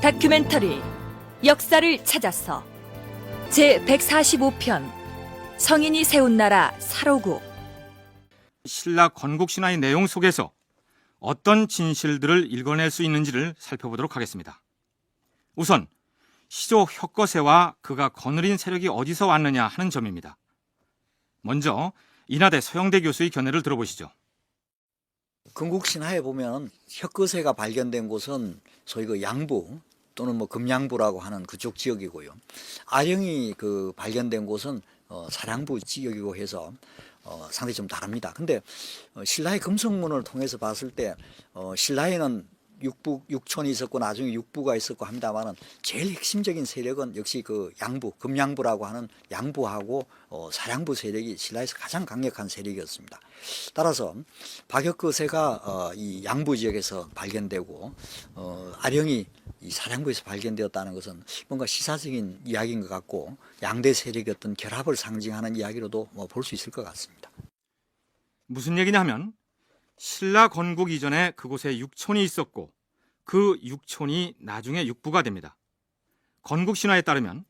다큐멘터리 역사를 찾아서 제145편 성인이 세운 나라 사로국. 신라 건국신화의 내용 속에서 어떤 진실들을 읽어낼 수 있는지를 살펴보도록 하겠습니다. 우선 시조 혁거세와 그가 거느린 세력이 어디서 왔느냐 하는 점입니다. 먼저 인하대 서영대 교수의 견해를 들어보시죠. 건국신화에 보면 혁거세가 발견된 곳은 소위 그 양부 또는 뭐 금양부라고 하는 그쪽 지역이고요. 아령이 그 발견된 곳은 사량부 지역이고 해서 상당히 좀 다릅니다. 근데 신라의 금속문을 통해서 봤을 때 신라에는 육촌이 있었고 나중에 육부가 있었고 합니다만은 제일 핵심적인 세력은 역시 그 양부, 금양부라고 하는 양부하고 사량부 세력이 신라에서 가장 강력한 세력이었습니다. 따라서 박혁거세가 이 양부 지역에서 발견되고 아령이 이 사량부에서 발견되었다는 것은 뭔가 시사적인 이야기인 것 같고 양대 세력의 어떤 결합을 상징하는 이야기로도 볼 수 있을 것 같습니다. 무슨 얘기냐 하면 신라 건국 이전에 그곳에 육촌이 있었고 그 육촌이 나중에 육부가 됩니다. 건국신화에 따르면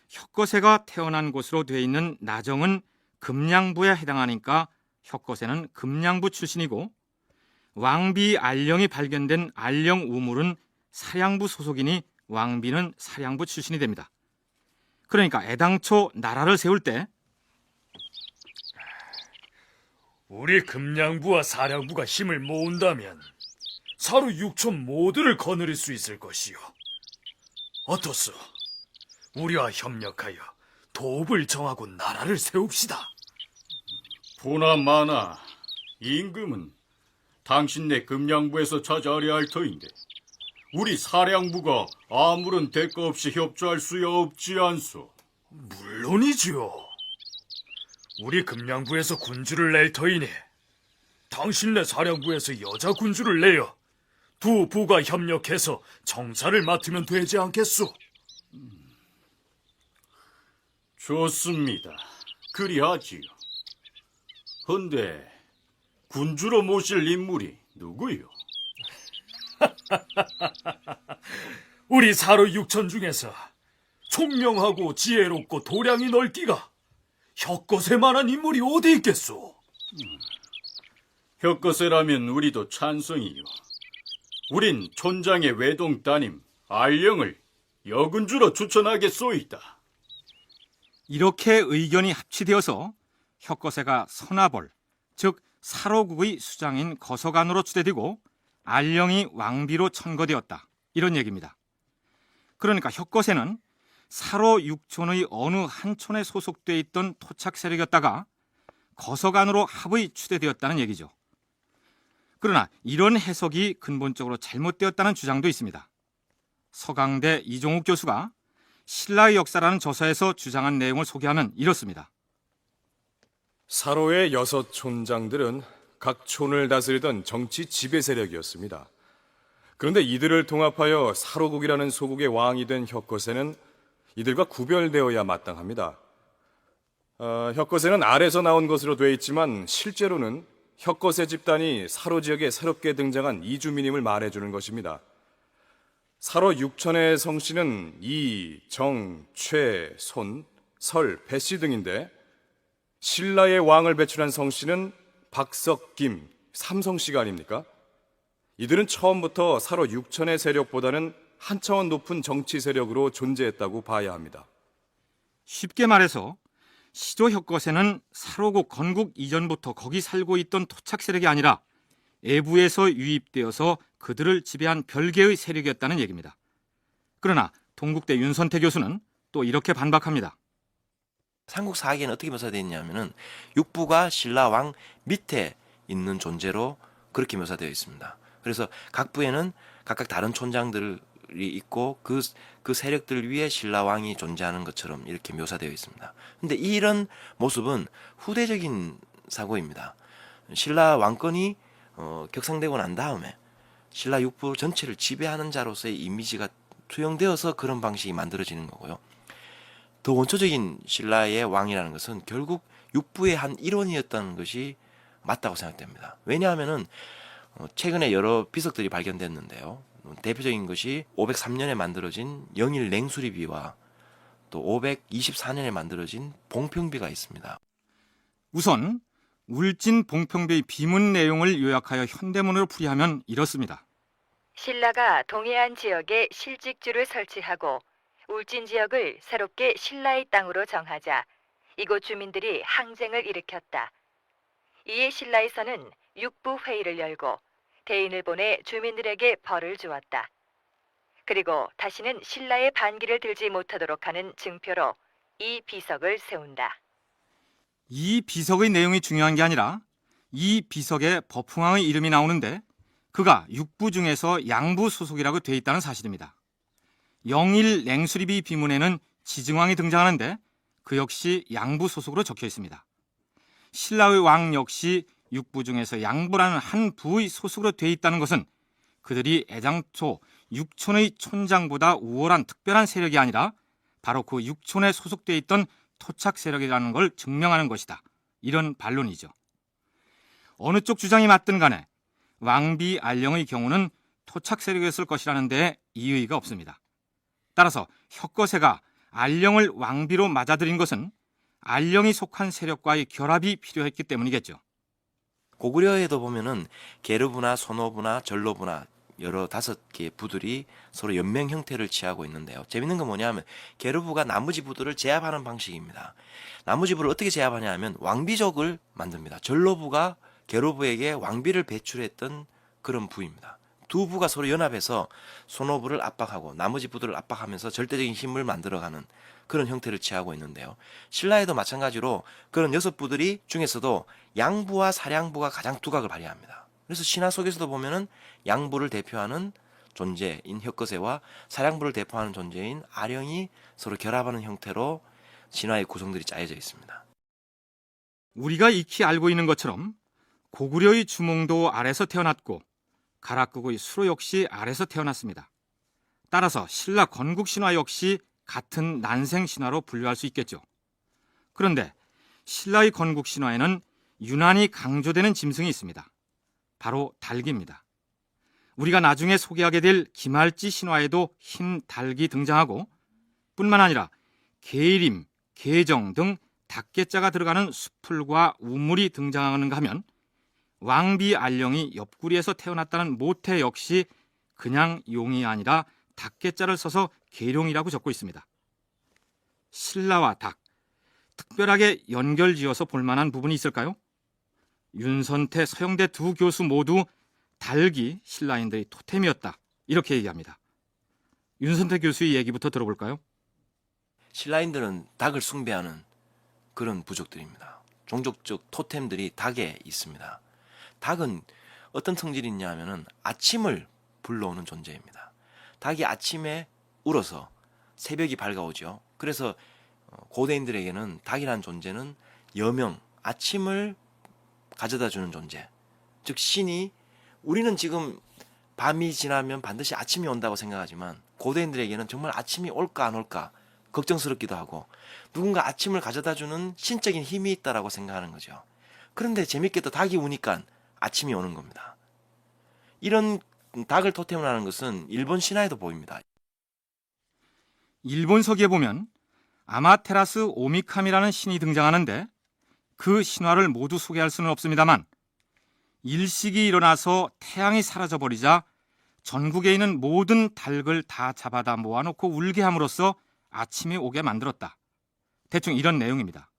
혁거세가 태어난 곳으로 되어 있는 나정은 금양부에 해당하니까 혁거세는 금양부 출신이고 왕비 알령이 발견된 알령 우물은 사량부 소속이니 왕비는 사량부 출신이 됩니다. 그러니까 애당초 나라를 세울 때 우리 금양부와 사량부가 힘을 모은다면 사루 육촌 모두를 거느릴 수 있을 것이요. 어떻소? 우리와 협력하여 도읍을 정하고 나라를 세웁시다. 보나마나 임금은 당신네 금양부에서 찾아야 할 터인데 우리 사량부가 아무런 대가 없이 협조할 수야 없지 않소. 물론이지요. 우리 금양부에서 군주를 낼 터이니 당신네 사량부에서 여자 군주를 내어 두 부가 협력해서 정사를 맡으면 되지 않겠소? 좋습니다. 그리하지요. 헌데 군주로 모실 인물이 누구요? 우리 사로 육천 중에서 총명하고 지혜롭고 도량이 넓기가 혁거세만한 인물이 어디 있겠소? 혁거세라면 우리도 찬성이요. 우린 촌장의 외동 따님 알령을 여군주로 추천하겠소이다. 이렇게 의견이 합치되어서 혁거세가 선하벌, 즉 사로국의 수장인 거서관으로 추대되고 알령이 왕비로 천거되었다. 이런 얘기입니다. 그러니까 혁거세는 사로 육촌의 어느 한 촌에 소속되어 있던 토착 세력이었다가 거서관으로 합의 추대되었다는 얘기죠. 그러나 이런 해석이 근본적으로 잘못되었다는 주장도 있습니다. 서강대 이종욱 교수가 신라의 역사라는 저서에서 주장한 내용을 소개하면 이렇습니다. 사로의 6 촌장들은 각 촌을 다스리던 정치 지배 세력이었습니다. 그런데 이들을 통합하여 사로국이라는 소국의 왕이 된 혁거세는 이들과 구별되어야 마땅합니다. 혁거세는 알에서 나온 것으로 되어 있지만 실제로는 혁거세 집단이 사로 지역에 새롭게 등장한 이주민임을 말해주는 것입니다. 사로 육천의 성씨는 이, 정, 최, 손, 설, 배씨 등인데 신라의 왕을 배출한 성씨는 박석, 김, 삼성씨가 아닙니까? 이들은 처음부터 사로 육천의 세력보다는 한 차원 높은 정치 세력으로 존재했다고 봐야 합니다. 쉽게 말해서 시조 혁거세는 사로국 건국 이전부터 거기 살고 있던 토착 세력이 아니라 외부에서 유입되어서 그들을 지배한 별개의 세력이었다는 얘기입니다. 그러나 동국대 윤선태 교수는 또 이렇게 반박합니다. 삼국사기에는 어떻게 묘사되어 있냐면은 육부가 신라 왕 밑에 있는 존재로 그렇게 묘사되어 있습니다. 그래서 각 부에는 각각 다른 촌장들이 있고 그 세력들 위에 신라 왕이 존재하는 것처럼 이렇게 묘사되어 있습니다. 근데 이런 모습은 후대적인 사고입니다. 신라 왕권이 격상되고 난 다음에 신라 육부 전체를 지배하는 자로서의 이미지가 투영되어서 그런 방식이 만들어지는 거고요. 더 원초적인 신라의 왕이라는 것은 결국 육부의 한 일원이었다는 것이 맞다고 생각됩니다. 왜냐하면은 최근에 여러 비석들이 발견됐는데요. 대표적인 것이 503년에 만들어진 영일 냉수리비와 또 524년에 만들어진 봉평비가 있습니다. 우선 울진 봉평비의 비문 내용을 요약하여 현대문으로 풀이하면 이렇습니다. 신라가 동해안 지역에 실직주를 설치하고 울진 지역을 새롭게 신라의 땅으로 정하자 이곳 주민들이 항쟁을 일으켰다. 이에 신라에서는 육부 회의를 열고 대인을 보내 주민들에게 벌을 주었다. 그리고 다시는 신라의 반기를 들지 못하도록 하는 증표로 이 비석을 세운다. 이 비석의 내용이 중요한 게 아니라 이 비석에 법흥왕의 이름이 나오는데 그가 육부 중에서 양부 소속이라고 돼 있다는 사실입니다. 영일 냉수리비 비문에는 지증왕이 등장하는데 그 역시 양부 소속으로 적혀 있습니다. 신라의 왕 역시 육부 중에서 양부라는 한 부의 소속으로 돼 있다는 것은 그들이 애장초 육촌의 촌장보다 우월한 특별한 세력이 아니라 바로 그 육촌에 소속돼 있던 토착 세력이라는 걸 증명하는 것이다. 이런 반론이죠. 어느 쪽 주장이 맞든 간에 왕비 알령의 경우는 토착 세력이었을 것이라는 데에 이의가 없습니다. 따라서 혁거세가 알령을 왕비로 맞아들인 것은 알령이 속한 세력과의 결합이 필요했기 때문이겠죠. 고구려에도 보면은 계르부나 소노부나 전로부나 여러 5개의 부들이 서로 연맹 형태를 취하고 있는데요. 재밌는 건 뭐냐면 계르부가 나머지 부들을 제압하는 방식입니다. 나머지 부를 어떻게 제압하냐 하면 왕비족을 만듭니다. 전로부가 계르부에게 왕비를 배출했던 그런 부입니다. 두 부가 서로 연합해서 소노부를 압박하고 나머지 부들을 압박하면서 절대적인 힘을 만들어가는 그런 형태를 취하고 있는데요. 신라에도 마찬가지로 그런 6부들이 중에서도 양부와 사량부가 가장 두각을 발휘합니다. 그래서 신화 속에서도 보면은 양부를 대표하는 존재인 혁거세와 사량부를 대표하는 존재인 아령이 서로 결합하는 형태로 신화의 구성들이 짜여져 있습니다. 우리가 익히 알고 있는 것처럼 고구려의 주몽도 아래서 태어났고 가락국의 수로 역시 아래서 태어났습니다. 따라서 신라 건국 신화 역시 같은 난생 신화로 분류할 수 있겠죠. 그런데 신라의 건국 신화에는 유난히 강조되는 짐승이 있습니다. 바로 닭입니다. 우리가 나중에 소개하게 될 김할지 신화에도 흰 닭이 등장하고 뿐만 아니라 계림, 계정 등 닭개자가 들어가는 수풀과 우물이 등장하는가 하면 왕비 알령이 옆구리에서 태어났다는 모태 역시 그냥 용이 아니라 닭개자를 써서 계룡이라고 적고 있습니다. 신라와 닭, 특별하게 연결지어서 볼만한 부분이 있을까요? 윤선태, 서영대 두 교수 모두 닭이 신라인들의 토템이었다. 이렇게 얘기합니다. 윤선태 교수의 얘기부터 들어볼까요? 신라인들은 닭을 숭배하는 그런 부족들입니다. 종족적 토템들이 닭에 있습니다. 닭은 어떤 성질이 있냐 하면은 아침을 불러오는 존재입니다. 닭이 아침에 울어서 새벽이 밝아오죠. 그래서 고대인들에게는 닭이라는 존재는 여명, 아침을 가져다 주는 존재. 즉 신이 우리는 지금 밤이 지나면 반드시 아침이 온다고 생각하지만 고대인들에게는 정말 아침이 올까 안 올까 걱정스럽기도 하고 누군가 아침을 가져다 주는 신적인 힘이 있다라고 생각하는 거죠. 그런데 재밌게도 닭이 우니까 아침이 오는 겁니다. 이런 닭을 토템으로 하는 것은 일본 신화에도 보입니다. 일본 서기에 보면 아마테라스 오미카미라는 신이 등장하는데 그 신화를 모두 소개할 수는 없습니다만 일식이 일어나서 태양이 사라져버리자 전국에 있는 모든 닭을 다 잡아다 모아놓고 울게 함으로써 아침이 오게 만들었다. 대충 이런 내용입니다.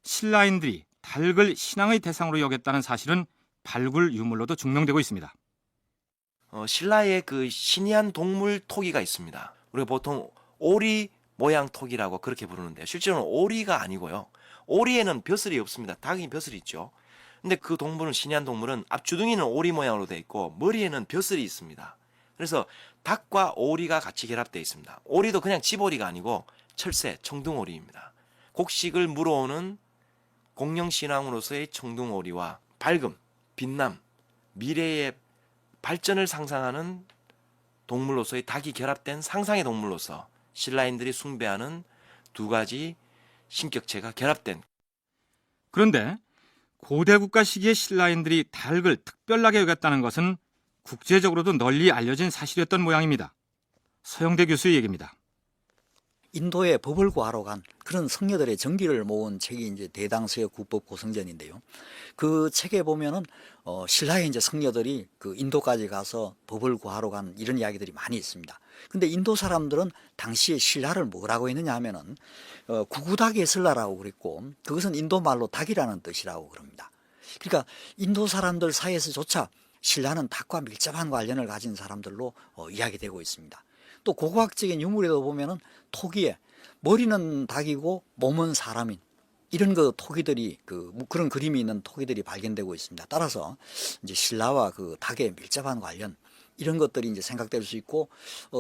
신라인들이 닭을 신앙의 대상으로 여겼다는 사실은 발굴 유물로도 증명되고 있습니다. 신라의 그 신이한 동물 토기가 있습니다. 우리가 보통 오리 모양 토기라고 그렇게 부르는데 실제로는 오리가 아니고요. 오리에는 벼슬이 없습니다. 닭이 벼슬이 있죠. 근데 그 동물은 신이한 동물은 앞주둥이는 오리 모양으로 되어 있고 머리에는 벼슬이 있습니다. 그래서 닭과 오리가 같이 결합되어 있습니다. 오리도 그냥 집오리가 아니고 철새, 청둥오리입니다. 곡식을 물어오는 공룡신앙으로서의 청둥오리와 밝음, 빛남, 미래의 발전을 상상하는 동물로서의 닭이 결합된 상상의 동물로서 신라인들이 숭배하는 두 가지 신격체가 결합된. 그런데 고대 국가 시기에 신라인들이 닭을 특별하게 여겼다는 것은 국제적으로도 널리 알려진 사실이었던 모양입니다. 서영대 교수의 얘기입니다. 인도에 법을 구하러 간 그런 성녀들의 정기를 모은 책이 이제 대당서역 국법 고성전인데요. 그 책에 보면은 신라의 이제 성녀들이 그 인도까지 가서 법을 구하러 간 이런 이야기들이 많이 있습니다. 근데 인도 사람들은 당시에 신라를 뭐라고 했느냐 하면은 구구닭에슬라라고 그랬고, 그것은 인도 말로 닭이라는 뜻이라고 그럽니다. 그러니까 인도 사람들 사이에서조차 신라는 닭과 밀접한 관련을 가진 사람들로 이야기되고 있습니다. 또 고고학적인 유물에도 보면은 토기에 머리는 닭이고 몸은 사람인 이런 그 토기들이 그런 그림이 있는 토기들이 발견되고 있습니다. 따라서 이제 신라와 그 닭의 밀접한 관련 이런 것들이 이제 생각될 수 있고,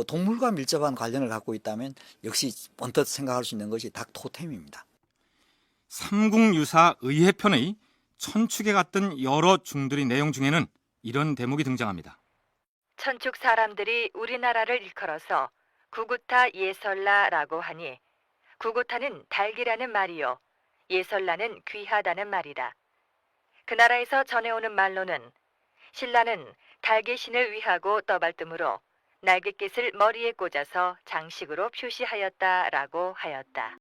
동물과 밀접한 관련을 갖고 있다면 역시 언뜻 생각할 수 있는 것이 닭 토템입니다. 삼국유사 의회편의 천축에 같은 여러 중들의 내용 중에는 이런 대목이 등장합니다. 천축 사람들이 우리나라를 일컬어서 구구타 예설라라고 하니, 구구타는 닭이라는 말이요, 예설라는 귀하다는 말이다. 그 나라에서 전해오는 말로는 신라는 닭의 신을 위하고 떠발뜸으로 날갯깃을 머리에 꽂아서 장식으로 표시하였다라고 하였다.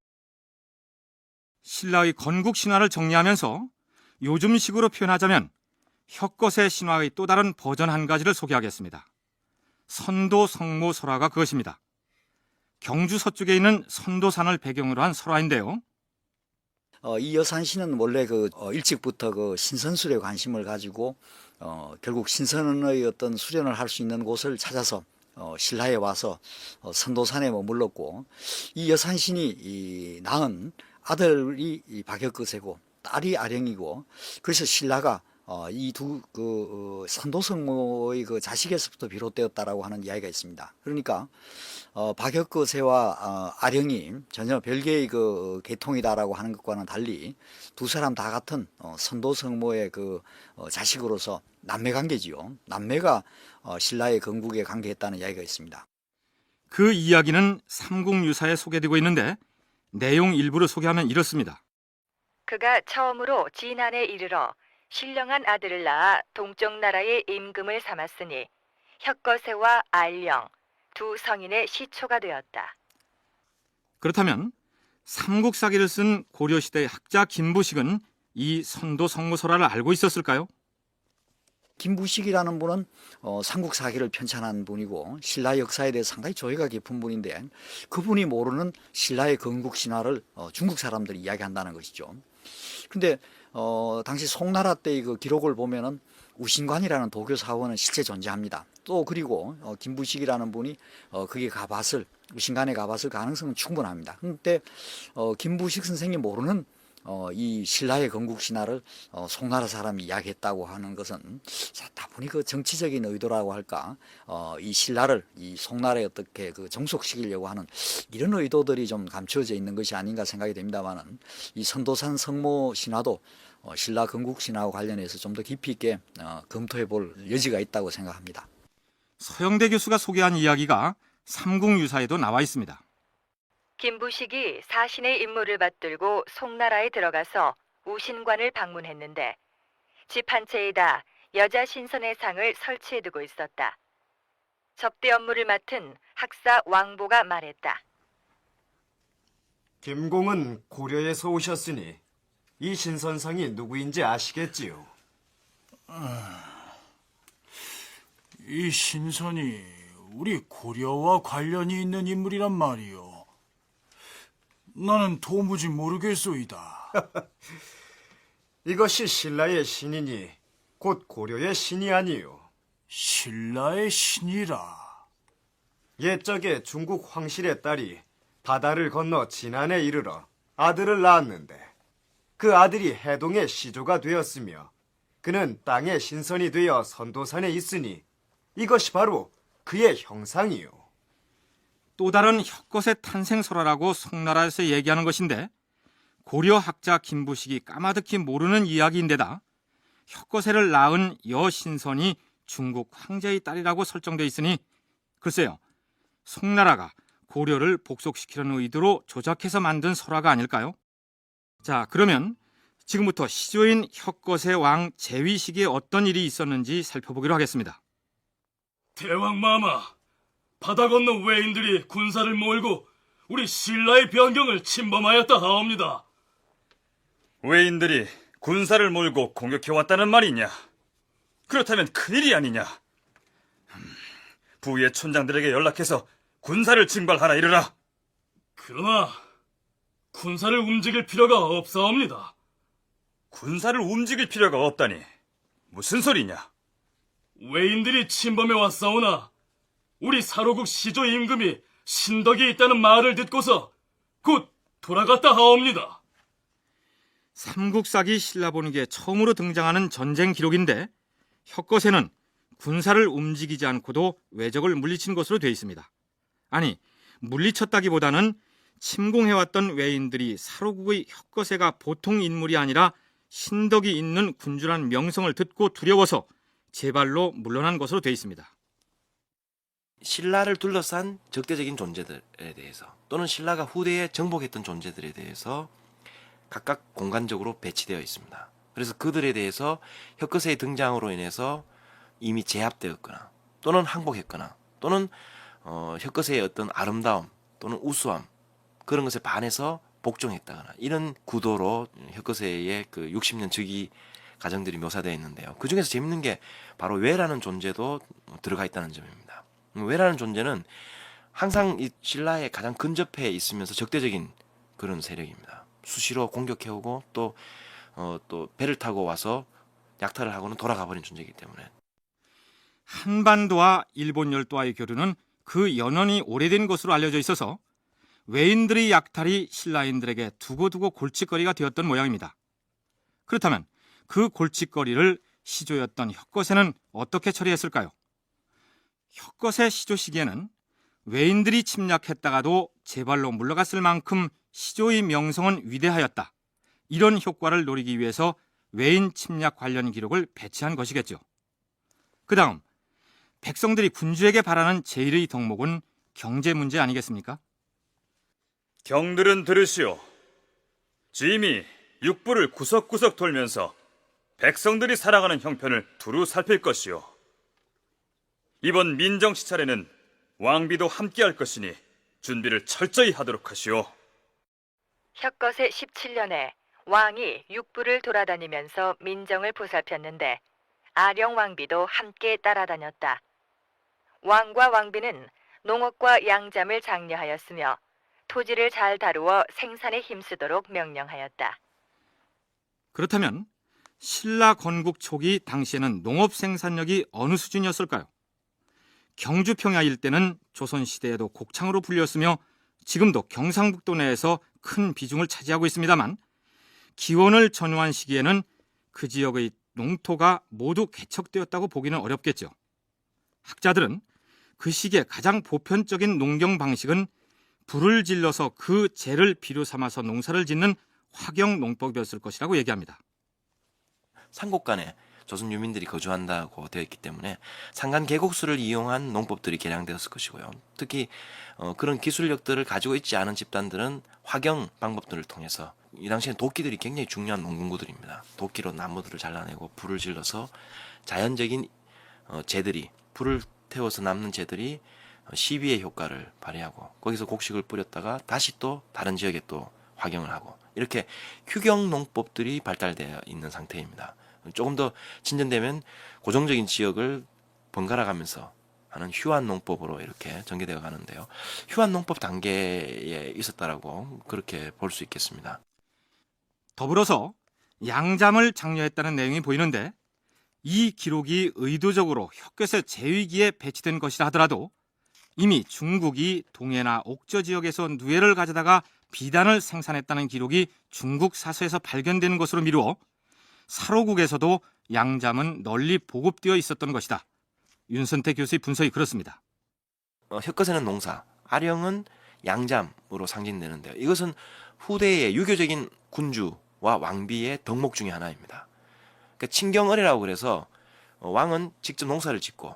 신라의 건국 신화를 정리하면서 요즘식으로 표현하자면 혁것의 신화의 또 다른 버전 한 가지를 소개하겠습니다. 선도 성모 설화가 그것입니다. 경주 서쪽에 있는 선도산을 배경으로 한 설화인데요. 이 여산시는 원래 일찍부터 그 신선술에 관심을 가지고 결국 신선의 어떤 수련을 할 수 있는 곳을 찾아서 신라에 와서 선도산에 머물렀고, 이 여산신이 낳은 아들이 이 박역거세고 딸이 아령이고, 그래서 신라가 이 두 선도성모의 그 자식에서부터 비롯되었다라고 하는 이야기가 있습니다. 그러니까 박역거세와 아령이 전혀 별개의 그 계통이다라고 하는 것과는 달리 두 사람 다 같은 선도성모의 그 자식으로서 남매 관계지요. 남매가 신라의 건국에 관계했다는 이야기가 있습니다. 그 이야기는 삼국유사에 소개되고 있는데 내용 일부를 소개하면 이렇습니다. 그가 처음으로 진안에 이르러 신령한 아들을 낳아 동쪽 나라의 임금을 삼았으니 혁거세와 알령 두 성인의 시초가 되었다. 그렇다면 삼국사기를 쓴 고려시대의 학자 김부식은 이 선도 성모설화를 알고 있었을까요? 김부식이라는 분은 삼국사기를 편찬한 분이고 신라 역사에 대해 상당히 조예가 깊은 분인데, 그분이 모르는 신라의 건국신화를 중국 사람들이 이야기한다는 것이죠. 근데 당시 송나라 때의 그 기록을 보면은 우신관이라는 도교 사원은 실제 존재합니다. 또 그리고 김부식이라는 분이 거기에 우신관에 가봤을 가능성은 충분합니다. 그런데 김부식 선생이 모르는 이 신라의 건국 신화를 송나라 사람이 이야기했다고 하는 것은 다분히 그 정치적인 의도라고 할까, 이 신라를 이 송나라에 어떻게 그 정속시키려고 하는 이런 의도들이 좀 감추어져 있는 것이 아닌가 생각이 됩니다만은, 이 선도산 성모 신화도 신라 건국 신화와 관련해서 좀 더 깊이 있게 검토해 볼 여지가 있다고 생각합니다. 서영대 교수가 소개한 이야기가 삼국유사에도 나와 있습니다. 김부식이 사신의 임무를 받들고 송나라에 들어가서 우신관을 방문했는데 집 한 채에다 여자 신선의 상을 설치해두고 있었다. 접대 업무를 맡은 학사 왕보가 말했다. 김공은 고려에서 오셨으니 이 신선상이 누구인지 아시겠지요? 이 신선이 우리 고려와 관련이 있는 인물이란 말이요. 나는 도무지 모르겠소이다. 이것이 신라의 신이니 곧 고려의 신이 아니요. 신라의 신이라. 옛적에 중국 황실의 딸이 바다를 건너 진안에 이르러 아들을 낳았는데, 그 아들이 해동의 시조가 되었으며 그는 땅의 신선이 되어 선도산에 있으니 이것이 바로 그의 형상이요. 또 다른 혁것의 탄생설화라고 송나라에서 얘기하는 것인데, 고려 학자 김부식이 까마득히 모르는 이야기인데다 혁거세를 낳은 여신선이 중국 황제의 딸이라고 설정돼 있으니 글쎄요, 송나라가 고려를 복속시키려는 의도로 조작해서 만든 설화가 아닐까요? 자, 그러면 지금부터 시조인 혁거세 왕 재위 시기에 어떤 일이 있었는지 살펴보기로 하겠습니다. 대왕마마, 바다 건너 외인들이 군사를 몰고 우리 신라의 변경을 침범하였다 하옵니다. 외인들이 군사를 몰고 공격해왔다는 말이냐? 그렇다면 큰일이 아니냐? 부의 촌장들에게 연락해서 군사를 징발하라 이르라. 그러나 군사를 움직일 필요가 없사옵니다. 군사를 움직일 필요가 없다니 무슨 소리냐? 외인들이 침범해 왔사오나 우리 사로국 시조 임금이 신덕이 있다는 말을 듣고서 곧 돌아갔다 하옵니다. 삼국사기 신라본기에 처음으로 등장하는 전쟁 기록인데 혁거세는 군사를 움직이지 않고도 왜적을 물리친 것으로 되어 있습니다. 아니, 물리쳤다기보다는 침공해왔던 외인들이 사로국의 혁거세가 보통 인물이 아니라 신덕이 있는 군주란 명성을 듣고 두려워서 제발로 물러난 것으로 되어 있습니다. 신라를 둘러싼 적대적인 존재들에 대해서 또는 신라가 후대에 정복했던 존재들에 대해서 각각 공간적으로 배치되어 있습니다. 그래서 그들에 대해서 혁거세의 등장으로 인해서 이미 제압되었거나 또는 항복했거나 또는 혁거세의 어떤 아름다움 또는 우수함 그런 것에 반해서 복종했다거나 이런 구도로 혁거세의 그 60년 즉위 과정들이 묘사되어 있는데요. 그 중에서 재밌는 게 바로 외라는 존재도 들어가 있다는 점입니다. 외라는 존재는 항상 이 신라에 가장 근접해 있으면서 적대적인 그런 세력입니다. 수시로 공격해오고 또 배를 타고 와서 약탈을 하고는 돌아가 버린 존재이기 때문에 한반도와 일본 열도와의 교류는 그 연원이 오래된 것으로 알려져 있어서 외인들의 약탈이 신라인들에게 두고두고 골칫거리가 되었던 모양입니다. 그렇다면 그 골칫거리를 시조였던 혁거세는 어떻게 처리했을까요? 혁거세 시조 시기에는 외인들이 침략했다가도 제발로 물러갔을 만큼 시조의 명성은 위대하였다. 이런 효과를 노리기 위해서 외인 침략 관련 기록을 배치한 것이겠죠. 그 다음 백성들이 군주에게 바라는 제일의 덕목은 경제 문제 아니겠습니까? 경들은 들으시오. 짐이 육부를 구석구석 돌면서 백성들이 살아가는 형편을 두루 살필 것이오. 이번 민정시 차례는 왕비도 함께할 것이니 준비를 철저히 하도록 하시오. 혁거세 17년에 왕이 육부를 돌아다니면서 민정을 보살폈는데 아령 왕비도 함께 따라다녔다. 왕과 왕비는 농업과 양잠을 장려하였으며 토지를 잘 다루어 생산에 힘쓰도록 명령하였다. 그렇다면 신라 건국 초기 당시에는 농업 생산력이 어느 수준이었을까요? 경주 평야 일대는 조선시대에도 곡창으로 불렸으며 지금도 경상북도 내에서 큰 비중을 차지하고 있습니다만 기원을 전후한 시기에는 그 지역의 농토가 모두 개척되었다고 보기는 어렵겠죠. 학자들은 그 시기에 가장 보편적인 농경 방식은 불을 질러서 그 재를 비료 삼아서 농사를 짓는 화경 농법이었을 것이라고 얘기합니다. 산곡간에 조선 유민들이 거주한다고 되어 있기 때문에 산간 계곡수를 이용한 농법들이 개량되었을 것이고요. 특히 그런 기술력들을 가지고 있지 않은 집단들은 화경 방법들을 통해서 이 당시에는 도끼들이 굉장히 중요한 농군구들입니다. 도끼로 나무들을 잘라내고 불을 질러서 자연적인 재들이 불을 태워서 남는 재들이 시비의 효과를 발휘하고 거기서 곡식을 뿌렸다가 다시 또 다른 지역에 또 화경을 하고 이렇게 휴경 농법들이 발달되어 있는 상태입니다. 조금 더 진전되면 고정적인 지역을 번갈아 가면서 하는 휴안 농법으로 이렇게 전개되어 가는데요. 휴안 농법 단계에 있었다라고 그렇게 볼 수 있겠습니다. 더불어서 양잠을 장려했다는 내용이 보이는데 이 기록이 의도적으로 혁거세 제위기에 배치된 것이라 하더라도 이미 중국이 동해나 옥저 지역에서 누에를 가져다가 비단을 생산했다는 기록이 중국 사서에서 발견되는 것으로 미루어 사로국에서도 양잠은 널리 보급되어 있었던 것이다. 윤선태 교수의 분석이 그렇습니다. 혁거세는 농사, 아령은 양잠으로 상징되는데요. 이것은 후대의 유교적인 군주와 왕비의 덕목 중에 하나입니다. 그러니까 친경어례라고 그래서 왕은 직접 농사를 짓고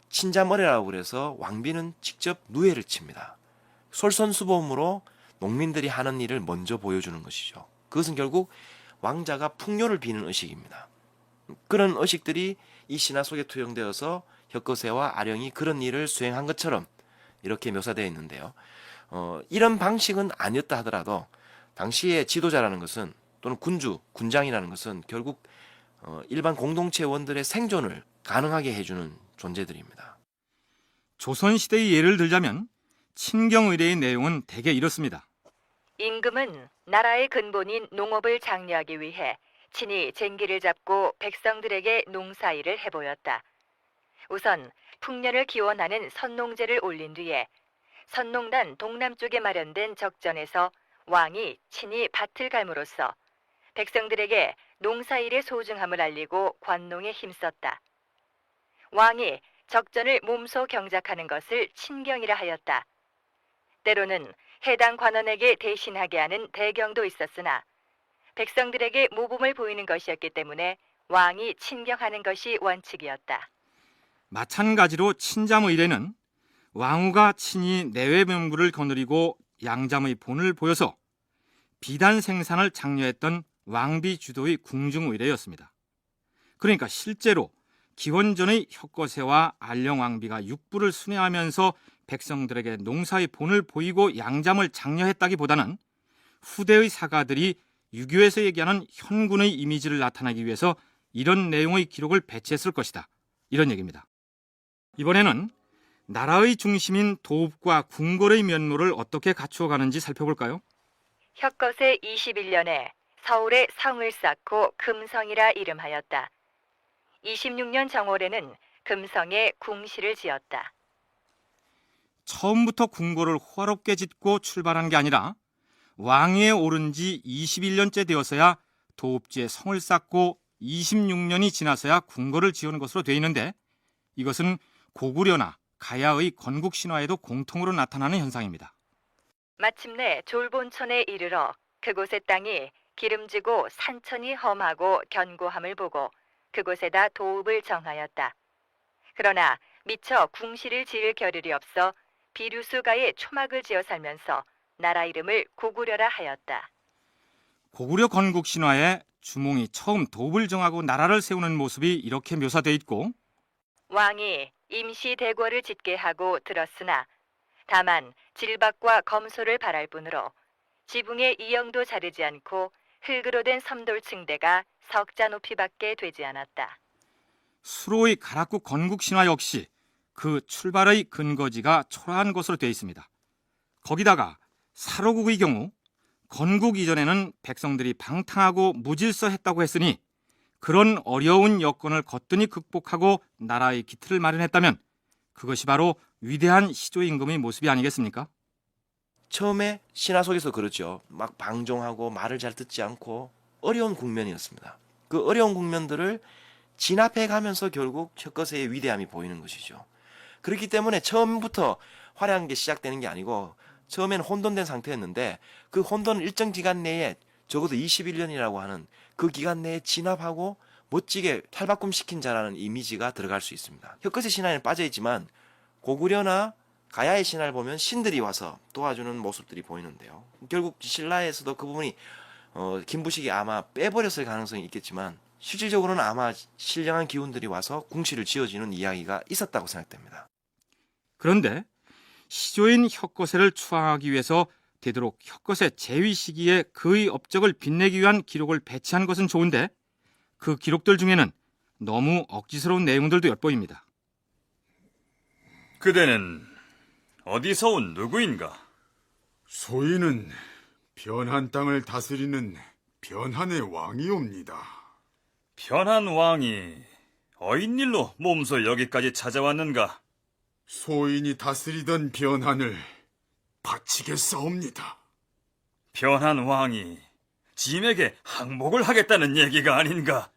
친자머리라고 그래서 왕비는 직접 누에를 칩니다. 솔선수범으로 농민들이 하는 일을 먼저 보여주는 것이죠. 그것은 결국 왕자가 풍요를 비는 의식입니다. 그런 의식들이 이 신화 속에 투영되어서 혁거세와 아령이 그런 일을 수행한 것처럼 이렇게 묘사되어 있는데요. 이런 방식은 아니었다 하더라도 당시의 지도자라는 것은 또는 군장이라는 것은 결국 일반 공동체원들의 생존을 가능하게 해주는 존재들입니다. 조선시대의 예를 들자면 친경의례의 내용은 대개 이렇습니다. 임금은 나라의 근본인 농업을 장려하기 위해 친히 쟁기를 잡고 백성들에게 농사일을 해보였다. 우선 풍년을 기원하는 선농제를 올린 뒤에 선농단 동남쪽에 마련된 적전에서 왕이 친히 밭을 갈므로써 백성들에게 농사일의 소중함을 알리고 관농에 힘썼다. 왕이 적전을 몸소 경작하는 것을 친경이라 하였다. 때로는 해당 관원에게 대신하게 하는 대경도 있었으나 백성들에게 모범을 보이는 것이었기 때문에 왕이 친경하는 것이 원칙이었다. 마찬가지로 친잠의례는 왕후가 친히 내외 명부를 거느리고 양잠의 본을 보여서 비단 생산을 장려했던 왕비 주도의 궁중의례였습니다. 그러니까 실제로 기원전의 혁거세와 알령왕비가 육부를 순회하면서 백성들에게 농사의 본을 보이고 양잠을 장려했다기보다는 후대의 사가들이 유교에서 얘기하는 현군의 이미지를 나타내기 위해서 이런 내용의 기록을 배치했을 것이다. 이런 얘기입니다. 이번에는 나라의 중심인 도읍과 궁궐의 면모를 어떻게 갖추어가는지 살펴볼까요? 혁거세 21년에 서울에 성을 쌓고 금성이라 이름하였다. 26년 정월에는 금성에 궁시를 지었다. 처음부터 궁궐을 호화롭게 짓고 출발한 게 아니라 왕위에 오른 지 21년째 되어서야 도읍지에 성을 쌓고 26년이 지나서야 궁궐을 지은 것으로 되어 있는데 이것은 고구려나 가야의 건국신화에도 공통으로 나타나는 현상입니다. 마침내 졸본천에 이르러 그곳의 땅이 기름지고 산천이 험하고 견고함을 보고 그곳에다 도읍을 정하였다. 그러나 미처 궁시를 지을 겨를이 없어 비류수가에 초막을 지어 살면서 나라 이름을 고구려라 하였다. 고구려 건국신화에 주몽이 처음 도읍을 정하고 나라를 세우는 모습이 이렇게 묘사되어 있고 왕이 임시 대궐을 짓게 하고 들었으나 다만 질박과 검소를 바랄 뿐으로 지붕에 이영도 자르지 않고 흙으로 된 섬돌층대가 석자 높이밖에 되지 않았다. 수로의 가락국 건국신화 역시 그 출발의 근거지가 초라한 것으로 되어 있습니다. 거기다가 사로국의 경우 건국 이전에는 백성들이 방탕하고 무질서했다고 했으니 그런 어려운 여건을 거뜬히 극복하고 나라의 기틀을 마련했다면 그것이 바로 위대한 시조임금의 모습이 아니겠습니까? 처음에 신화 속에서 그렇죠. 막 방종하고 말을 잘 듣지 않고 어려운 국면이었습니다. 그 어려운 국면들을 진압해 가면서 결국 혁거세의 위대함이 보이는 것이죠. 그렇기 때문에 처음부터 화려한 게 시작되는 게 아니고 처음에는 혼돈된 상태였는데 그 혼돈을 일정 기간 내에 적어도 21년이라고 하는 그 기간 내에 진압하고 멋지게 탈바꿈시킨 자라는 이미지가 들어갈 수 있습니다. 혁거세 신화에는 빠져있지만 고구려나 가야의 신화를 보면 신들이 와서 도와주는 모습들이 보이는데요. 결국 신라에서도 그 부분이 김부식이 아마 빼버렸을 가능성이 있겠지만 실질적으로는 아마 신령한 기운들이 와서 궁시를 지어지는 이야기가 있었다고 생각됩니다. 그런데 시조인 혁거세를 추앙하기 위해서 되도록 혁거세 재위 시기에 그의 업적을 빛내기 위한 기록을 배치한 것은 좋은데 그 기록들 중에는 너무 억지스러운 내용들도 엿보입니다. 그대는 어디서 온 누구인가? 소인은 변한 땅을 다스리는 변한의 왕이옵니다. 변한 왕이 어인일로 몸소 여기까지 찾아왔는가? 소인이 다스리던 변한을 바치겠사옵니다. 변한 왕이 짐에게 항복을 하겠다는 얘기가 아닌가?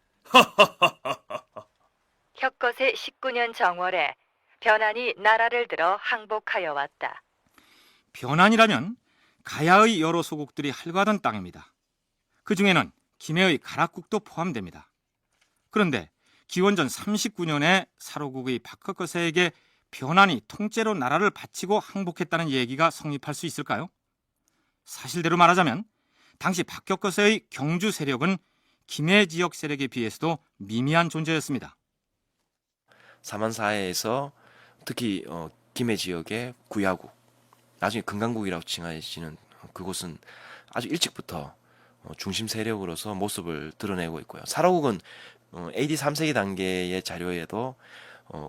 혁거세 19년 정월에 변한이 나라를 들어 항복하여 왔다. 변한이라면 가야의 여러 소국들이 활과하던 땅입니다. 그 중에는 김해의 가락국도 포함됩니다. 그런데 기원전 39년에 사로국의 박혁거세에게 변한이 통째로 나라를 바치고 항복했다는 얘기가 성립할 수 있을까요? 사실대로 말하자면 당시 박혁거세의 경주 세력은 김해 지역 세력에 비해서도 미미한 존재였습니다. 사만사해에서 특히 김해 지역의 구야국, 나중에 금강국이라고 칭하시는 그곳은 아주 일찍부터 중심 세력으로서 모습을 드러내고 있고요. 사로국은 AD 3세기 단계의 자료에도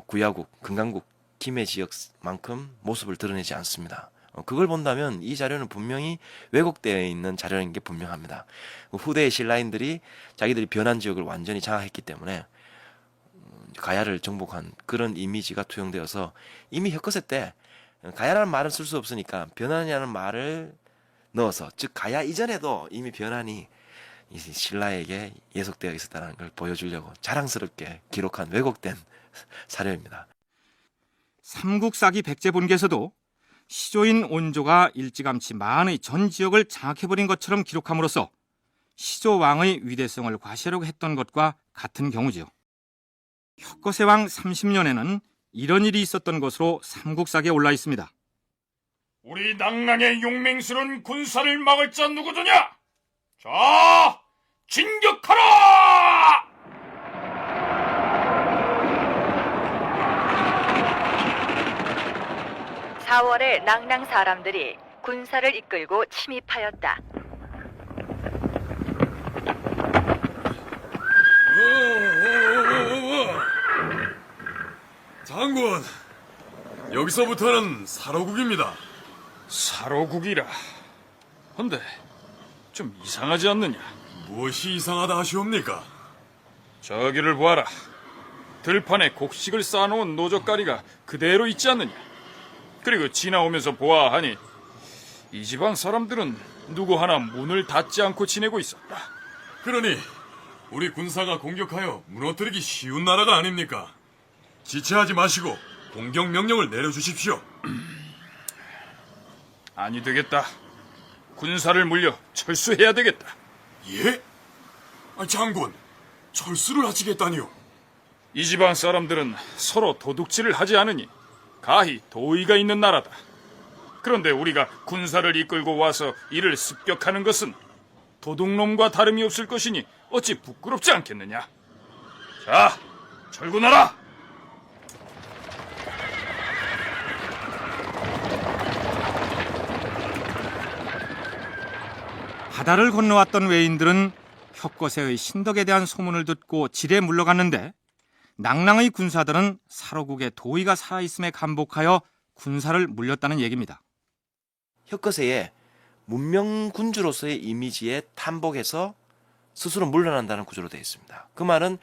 구야국, 금강국, 김해 지역만큼 모습을 드러내지 않습니다. 그걸 본다면 이 자료는 분명히 왜곡되어 있는 자료인 게 분명합니다. 후대의 신라인들이 자기들이 변한 지역을 완전히 장악했기 때문에 가야를 정복한 그런 이미지가 투영되어서 이미 혁거세 때 가야라는 말은 쓸 수 없으니까 변한이라는 말을 넣어서, 즉 가야 이전에도 이미 변한이 신라에게 예속되어 있었다는 걸 보여주려고 자랑스럽게 기록한 왜곡된 사료입니다. 삼국사기 백제본계에서도 시조인 온조가 일찌감치 만의 전 지역을 장악해버린 것처럼 기록함으로써 시조왕의 위대성을 과시하려고 했던 것과 같은 경우지요. 혁거세왕 30년에는 이런 일이 있었던 것으로 삼국사기에 올라 있습니다. 우리 낭랑의 용맹스러운 군사를 막을 자 누구더냐? 자, 진격하라! 4월에 낭랑 사람들이 군사를 이끌고 침입하였다. 장군, 여기서부터는 사로국입니다. 사로국이라. 헌데 좀 이상하지 않느냐? 무엇이 이상하다 하시옵니까? 저기를 보아라. 들판에 곡식을 쌓아놓은 노젓가리가 그대로 있지 않느냐? 그리고 지나오면서 보아하니 이 지방 사람들은 누구 하나 문을 닫지 않고 지내고 있었다. 그러니 우리 군사가 공격하여 무너뜨리기 쉬운 나라가 아닙니까? 지체하지 마시고 공격 명령을 내려주십시오. 아니 되겠다. 군사를 물려 철수해야 되겠다. 예? 장군, 철수를 하시겠다니요? 이 지방 사람들은 서로 도둑질을 하지 않으니 가히 도의가 있는 나라다. 그런데 우리가 군사를 이끌고 와서 이를 습격하는 것은 도둑놈과 다름이 없을 것이니 어찌 부끄럽지 않겠느냐? 자, 철군하라! 바다를 건너왔던 외인들은 혁거세의 신덕에 대한 소문을 듣고 지레 물러갔는데, 낭랑의 군사들은 사로국의 도의가 살아있음에 감복하여 군사를 물렸다는 얘기입니다. 혁거세의 문명 군주로서의 이미지에 탐복해서 스스로 물러난다는 구조로 되어 있습니다. 그 말은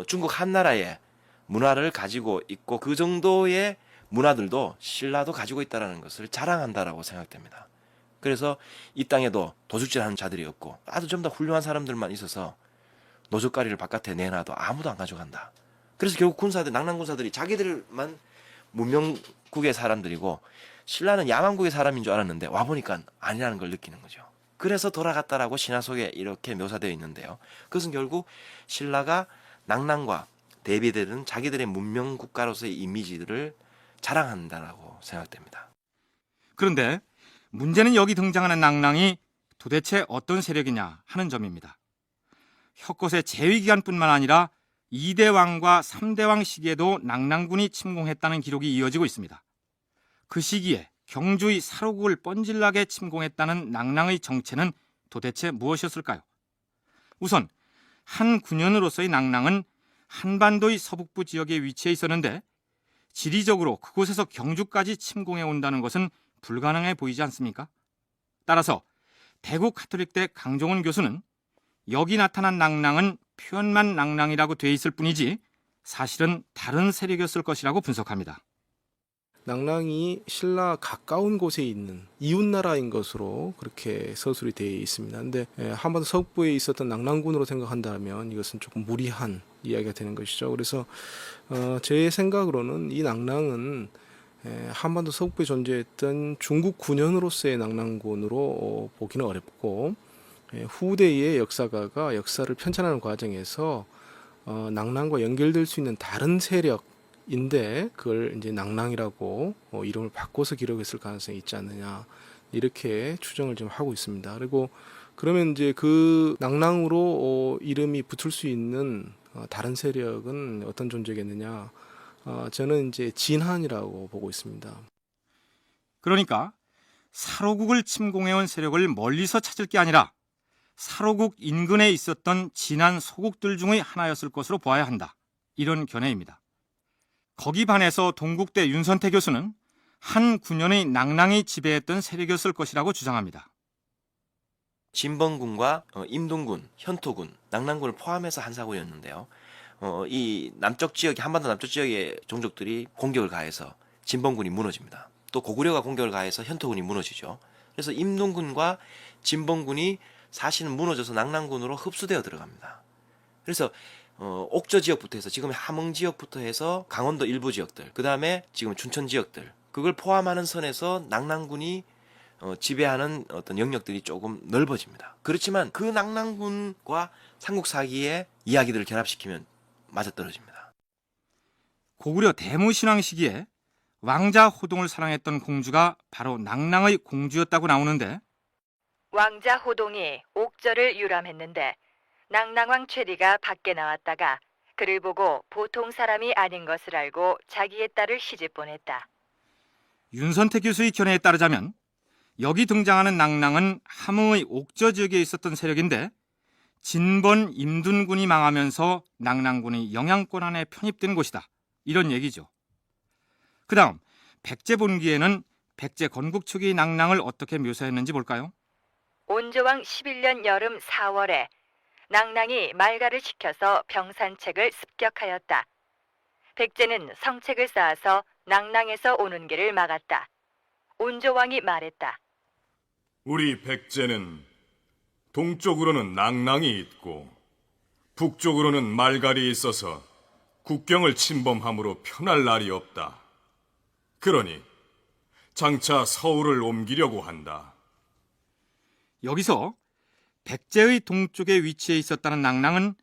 중국 한나라의 문화를 가지고 있고 그 정도의 문화들도 신라도 가지고 있다는 것을 자랑한다라고 생각됩니다. 그래서 이 땅에도 도둑질하는 자들이 없고 아주 좀 더 훌륭한 사람들만 있어서 노젓가리를 바깥에 내놔도 아무도 안 가져간다. 그래서 결국 낭랑 군사들이 자기들만 문명국의 사람들이고 신라는 야만국의 사람인 줄 알았는데 와보니까 아니라는 걸 느끼는 거죠. 그래서 돌아갔다라고 신화 속에 이렇게 묘사되어 있는데요. 그것은 결국 신라가 낭랑과 대비되는 자기들의 문명 국가로서의 이미지들을 자랑한다라고 생각됩니다. 그런데 문제는 여기 등장하는 낭랑이 도대체 어떤 세력이냐 하는 점입니다. 혁거세 재위기간뿐만 아니라 2대 왕과 3대 왕 시기에도 낭랑군이 침공했다는 기록이 이어지고 있습니다. 그 시기에 경주의 사로국을 뻔질나게 침공했다는 낭랑의 정체는 도대체 무엇이었을까요? 우선 한 군현으로서의 낭랑은 한반도의 서북부 지역에 위치해 있었는데 지리적으로 그곳에서 경주까지 침공해 온다는 것은 불가능해 보이지 않습니까? 따라서 대구 가톨릭대 강종원 교수는 여기 나타난 낭랑은 표현만 낭랑이라고 돼 있을 뿐이지 사실은 다른 세력이었을 것이라고 분석합니다. 낭랑이 신라 가까운 곳에 있는 이웃나라인 것으로 그렇게 서술이 되어 있습니다. 근데 한반도 서북부에 있었던 낭랑군으로 생각한다면 이것은 조금 무리한 이야기가 되는 것이죠. 그래서 제 생각으로는 이 낭랑은 한반도 서북부에 존재했던 중국 군현으로서의 낭랑군으로 보기는 어렵고, 후대의 역사가가 역사를 편찬하는 과정에서 낭랑과 연결될 수 있는 다른 세력인데 그걸 이제 낭랑이라고 이름을 바꿔서 기록했을 가능성이 있지 않느냐, 이렇게 추정을 좀 하고 있습니다. 그리고 그러면 이제 그 낭랑으로 이름이 붙을 수 있는 다른 세력은 어떤 존재겠느냐? 저는 이제 진한이라고 보고 있습니다. 그러니까 사로국을 침공해온 세력을 멀리서 찾을 게 아니라 사로국 인근에 있었던 진한 소국들 중의 하나였을 것으로 보아야 한다. 이런 견해입니다. 거기 반해서 동국대 윤선태 교수는 한 군현의 낭랑이 지배했던 세력이었을 것이라고 주장합니다. 진번군과 임동군, 현토군, 낙랑군을 포함해서 한사군이었는데요. 이 남쪽 지역, 한반도 남쪽 지역의 종족들이 공격을 가해서 진번군이 무너집니다. 또 고구려가 공격을 가해서 현토군이 무너지죠. 그래서 임동군과 진번군이 사실은 무너져서 낙랑군으로 흡수되어 들어갑니다. 그래서 옥저 지역부터 해서 지금 함흥 지역부터 해서 강원도 일부 지역들, 그 다음에 지금 춘천 지역들, 그걸 포함하는 선에서 낙랑군이 지배하는 어떤 영역들이 조금 넓어집니다. 그렇지만 그 낙랑군과 삼국사기의 이야기들을 결합시키면 맞아떨어집니다. 고구려 대무신앙 시기에 왕자 호동을 사랑했던 공주가 바로 낙랑의 공주였다고 나오는데 왕자 호동이 옥저를 유람했는데 낙랑왕 최디가 밖에 나왔다가 그를 보고 보통 사람이 아닌 것을 알고 자기의 딸을 시집 보냈다. 윤선태 교수의 견해에 따르자면 여기 등장하는 낙랑은 함흥의 옥저 지역에 있었던 세력인데 진번 임둔군이 망하면서 낙랑군이 영향권 안에 편입된 곳이다. 이런 얘기죠. 그 다음 백제본기에는 백제 건국 초기 낙랑을 어떻게 묘사했는지 볼까요? 온조왕 11년 여름 4월에 낙랑이 말가를 시켜서 병산책을 습격하였다. 백제는 성책을 쌓아서 낙랑에서 오는 길을 막았다. 온조왕이 말했다. 우리 백제는 동쪽으로는 낙랑이 있고 북쪽으로는 말갈이 있어서 국경을 침범함으로 편할 날이 없다. 그러니 장차 서울을 옮기려고 한다. 여기서 백제의 동쪽에 위치해 있었다는 낙랑은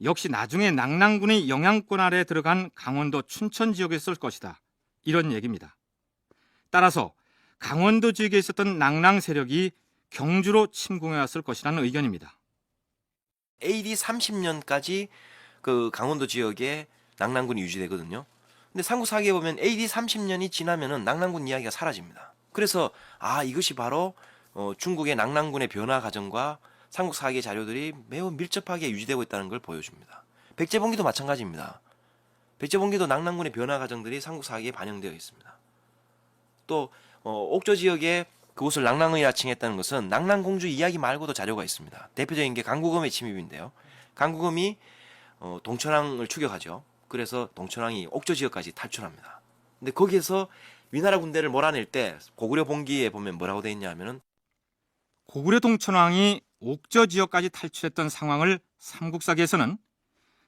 역시 나중에 낙랑군의 영향권 아래 들어간 강원도 춘천 지역에 있을 것이다. 이런 얘기입니다. 따라서 강원도 지역에 있었던 낙랑 세력이 경주로 침공해왔을 것이라는 의견입니다. AD 30년까지 그 강원도 지역에 낙랑군이 유지되거든요. 근데 삼국사기에 보면 AD 30년이 지나면은 낙랑군 이야기가 사라집니다. 그래서 이것이 바로 중국의 낙랑군의 변화 과정과 삼국사기의 자료들이 매우 밀접하게 유지되고 있다는 걸 보여줍니다. 백제본기도 마찬가지입니다. 백제본기도 낙랑군의 변화 과정들이 삼국사기에 반영되어 있습니다. 또 옥저 지역에 그곳을 낙랑이라 칭했다는 것은 낙랑공주 이야기 말고도 자료가 있습니다. 대표적인 게 강구검의 침입인데요. 강구검이 동천왕을 추격하죠. 그래서 동천왕이 옥저 지역까지 탈출합니다. 근데 거기에서 위나라 군대를 몰아낼 때 고구려 본기에 보면 뭐라고 되어 있냐 하면은 고구려 동천왕이 옥저 지역까지 탈출했던 상황을 삼국사기에서는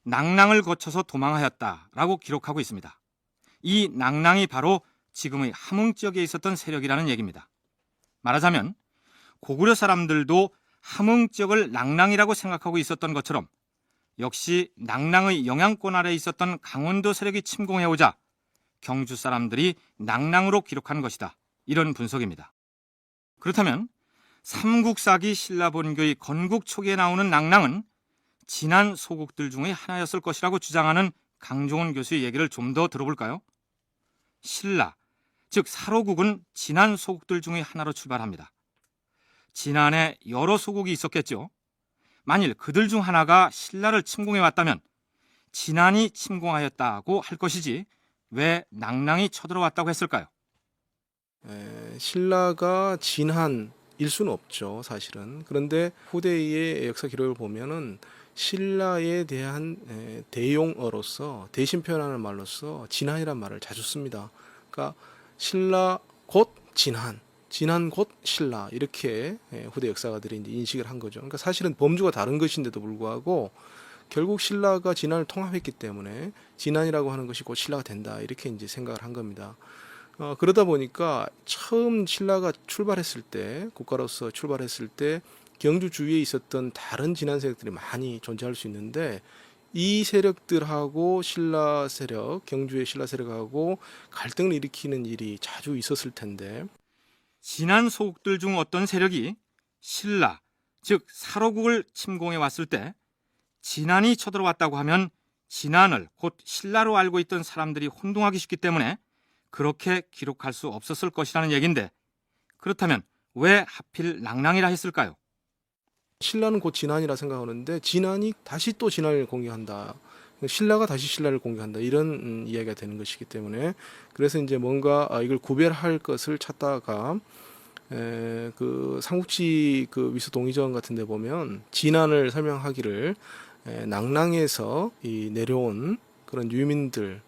낙랑을 거쳐서 도망하였다라고 기록하고 있습니다. 이 낙랑이 바로 지금의 함흥 지역에 있었던 세력이라는 얘기입니다. 말하자면 고구려 사람들도 함흥 지역을 낙랑이라고 생각하고 있었던 것처럼 역시 낙랑의 영향권 아래 있었던 강원도 세력이 침공해오자 경주 사람들이 낙랑으로 기록한 것이다. 이런 분석입니다. 그렇다면 삼국사기 신라본교의 건국 초기에 나오는 낙랑은 진한 소국들 중의 하나였을 것이라고 주장하는 강종원 교수의 얘기를 좀 더 들어볼까요? 신라, 즉 사로국은 진한 소국들 중의 하나로 출발합니다. 진안에 여러 소국이 있었겠죠. 만일 그들 중 하나가 신라를 침공해왔다면 진안이 침공하였다고 할 것이지 왜 낙랑이 쳐들어왔다고 했을까요? 신라가 진한일 수는 없죠, 사실은. 그런데 후대의 역사 기록을 보면은 신라에 대한 대용어로서 대신 표현하는 말로서 진한이란 말을 자주 씁니다. 그러니까 신라 곧 진한, 진한 곧 신라 이렇게 후대 역사가들이 이제 인식을 한 거죠. 그러니까 사실은 범주가 다른 것인데도 불구하고 결국 신라가 진한을 통합했기 때문에 진한이라고 하는 것이 곧 신라가 된다 이렇게 이제 생각을 한 겁니다. 그러다 보니까 처음 신라가 출발했을 때 국가로서 출발했을 때 경주 주위에 있었던 다른 진한 세력들이 많이 존재할 수 있는데 이 세력들하고 신라 세력, 경주의 신라 세력하고 갈등을 일으키는 일이 자주 있었을 텐데 진한 소국들 중 어떤 세력이 신라, 즉 사로국을 침공해 왔을 때 진한이 쳐들어왔다고 하면 진안을 곧 신라로 알고 있던 사람들이 혼동하기 쉽기 때문에 그렇게 기록할 수 없었을 것이라는 얘긴데, 그렇다면 왜 하필 낭랑이라 했을까요? 신라는 곧 진안이라 생각하는데 진안이 다시 또 진안을 공개한다. 신라가 다시 신라를 공개한다. 이런 이야기가 되는 것이기 때문에 그래서 이제 뭔가 이걸 구별할 것을 찾다가 그 삼국지 그 위서 동의전 같은 데 보면 진안을 설명하기를 낭랑에서 내려온 그런 유민들로